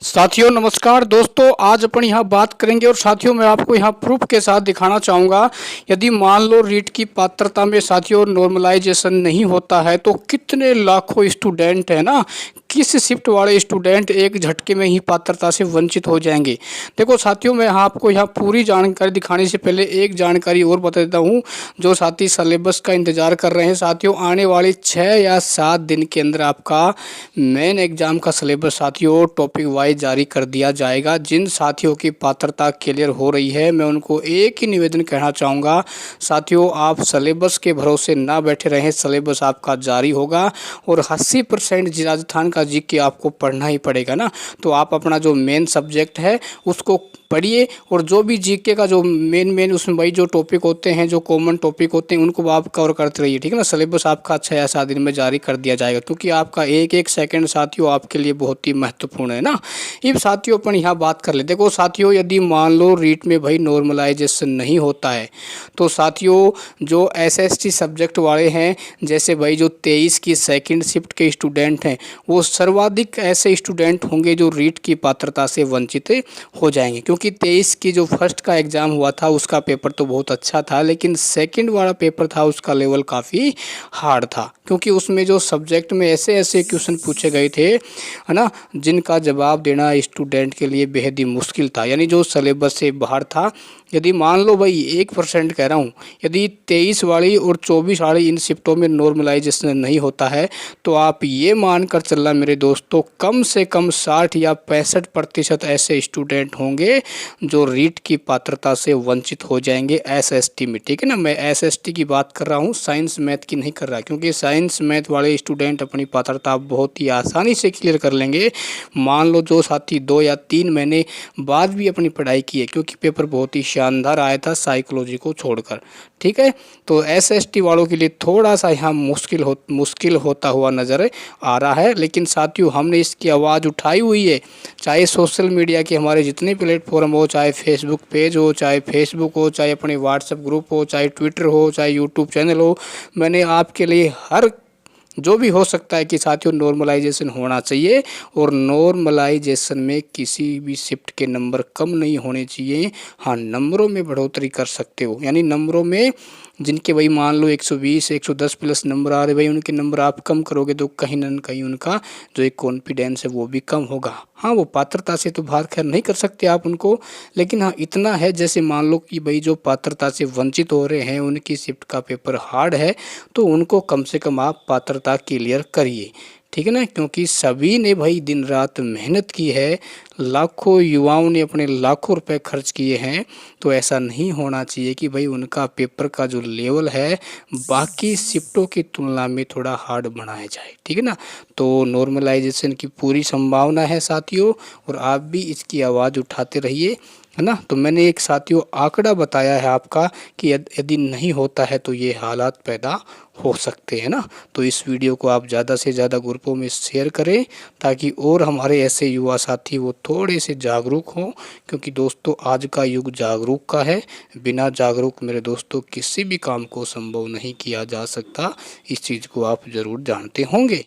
साथियों नमस्कार दोस्तों, आज अपन यहाँ बात करेंगे और साथियों मैं आपको यहाँ प्रूफ के साथ दिखाना चाहूँगा। यदि मान लो रीट की पात्रता में साथियों नॉर्मलाइजेशन नहीं होता है तो कितने लाखों स्टूडेंट है ना, किस शिफ्ट वाले स्टूडेंट एक झटके में ही पात्रता से वंचित हो जाएंगे। देखो साथियों, मैं आपको यहाँ पूरी जानकारी दिखाने से पहले एक जानकारी और बता देता हूँ। जो साथी सिलेबस का इंतज़ार कर रहे हैं साथियों, आने वाले 6 या 7 दिन के अंदर आपका मेन एग्जाम का सिलेबस साथियों टॉपिक वाइज जारी कर दिया जाएगा। जिन साथियों की पात्रता क्लियर हो रही है, मैं उनको एक ही निवेदन कहना चाहूँगा साथियों, आप सिलेबस के भरोसे ना बैठे रहें। सिलेबस आपका जारी होगा और 80% राजस्थान का जीके आपको पढ़ना ही पड़ेगा ना। तो आप अपना जो मेन सब्जेक्ट है उसको पढ़िए और जो भी जीके का जो मेन उसमें भाई जो टॉपिक होते हैं, जो कॉमन टॉपिक होते हैं, उनको आप कवर करते रहिए, ठीक है ना। सिलेबस आपका 6 या 7 दिन में जारी कर दिया जाएगा, क्योंकि आपका एक एक सेकंड साथियों आपके लिए बहुत ही महत्वपूर्ण है ना। अब साथियों अपन यहाँ बात कर ले। देखो साथियों, यदि मान लो रीट में भाई नॉर्मलाइजेशन नहीं होता है तो साथियों जो एसएसटी सब्जेक्ट वाले हैं, जैसे भाई जो 23 की सेकेंड शिफ्ट के स्टूडेंट हैं, वो सर्वाधिक ऐसे स्टूडेंट होंगे जो रीट की पात्रता से वंचित हो जाएंगे। क्योंकि 23 की जो फर्स्ट का एग्ज़ाम हुआ था उसका पेपर तो बहुत अच्छा था, लेकिन सेकंड वाला पेपर था उसका लेवल काफ़ी हार्ड था, क्योंकि उसमें जो सब्जेक्ट में ऐसे ऐसे क्वेश्चन पूछे गए थे है ना, जिनका जवाब देना स्टूडेंट के लिए बेहद ही मुश्किल था, यानी जो सिलेबस से बाहर था। यदि मान लो भाई 1% कह रहा हूँ, यदि 23 वाली और 24 वाली इन शिफ्टों में नॉर्मलाइजेशन नहीं होता है तो आप ये मानकर चलना मेरे दोस्तों, कम से कम 60 या 65% ऐसे स्टूडेंट होंगे जो रीट की पात्रता से वंचित हो जाएंगे एसएसटी में, ठीक है ना। मैं एसएसटी की बात कर रहा हूँ, साइंस मैथ की नहीं कर रहा, क्योंकि साइंस मैथ वाले स्टूडेंट अपनी पात्रता बहुत ही आसानी से क्लियर कर लेंगे। मान लो जो साथी 2 या 3 महीने बाद भी अपनी पढ़ाई की है, क्योंकि पेपर बहुत ही शानदार आया था साइकोलॉजी को छोड़कर, ठीक है। तो एसएसटी वालों के लिए थोड़ा सा यहाँ मुश्किल होता हुआ नज़र आ रहा है, लेकिन साथियों हमने इसकी आवाज़ उठाई हुई है। चाहे सोशल मीडिया के हमारे जितने प्लेटफॉर्म हो, चाहे फेसबुक पेज हो, चाहे फेसबुक हो, चाहे अपने व्हाट्सएप ग्रुप हो, चाहे ट्विटर हो, चाहे यूट्यूब चैनल हो, मैंने आपके लिए हर जो भी हो सकता है कि साथियों नॉर्मलाइजेशन होना चाहिए। और नॉर्मलाइजेशन में किसी भी शिफ्ट के नंबर कम नहीं होने चाहिए। हाँ, नंबरों में बढ़ोतरी कर सकते हो, यानी नंबरों में जिनके भाई मान लो 120 110 प्लस नंबर आ रहे भाई, उनके नंबर आप कम करोगे तो कहीं ना कहीं उनका जो एक कॉन्फिडेंस है वो भी कम होगा। हाँ, वो पात्रता से तो बाहर खैर नहीं कर सकते आप उनको, लेकिन हाँ इतना है, जैसे मान लो कि भाई जो पात्रता से वंचित हो रहे हैं उनकी शिफ्ट का पेपर हार्ड है, तो उनको कम से कम आप पात्रता क्लियर करिए, ठीक है ना। क्योंकि सभी ने भाई दिन रात मेहनत की है, लाखों युवाओं ने अपने लाखों रुपए खर्च किए हैं, तो ऐसा नहीं होना चाहिए कि भाई उनका पेपर का जो लेवल है बाकी शिफ्टों की तुलना में थोड़ा हार्ड बनाया जाए, ठीक है ना। तो नॉर्मलाइजेशन की पूरी संभावना है साथियों, और आप भी इसकी आवाज़ उठाते रहिए, है ना। तो मैंने एक साथियों आंकड़ा बताया है आपका कि यदि नहीं होता है तो ये हालात पैदा हो सकते हैं ना। तो इस वीडियो को आप ज़्यादा से ज़्यादा ग्रुपों में शेयर करें, ताकि और हमारे ऐसे युवा साथी वो थोड़े से जागरूक हों, क्योंकि दोस्तों आज का युग जागरूक का है। बिना जागरूक मेरे दोस्तों किसी भी काम को संभव नहीं किया जा सकता। इस चीज़ को आप ज़रूर जानते होंगे।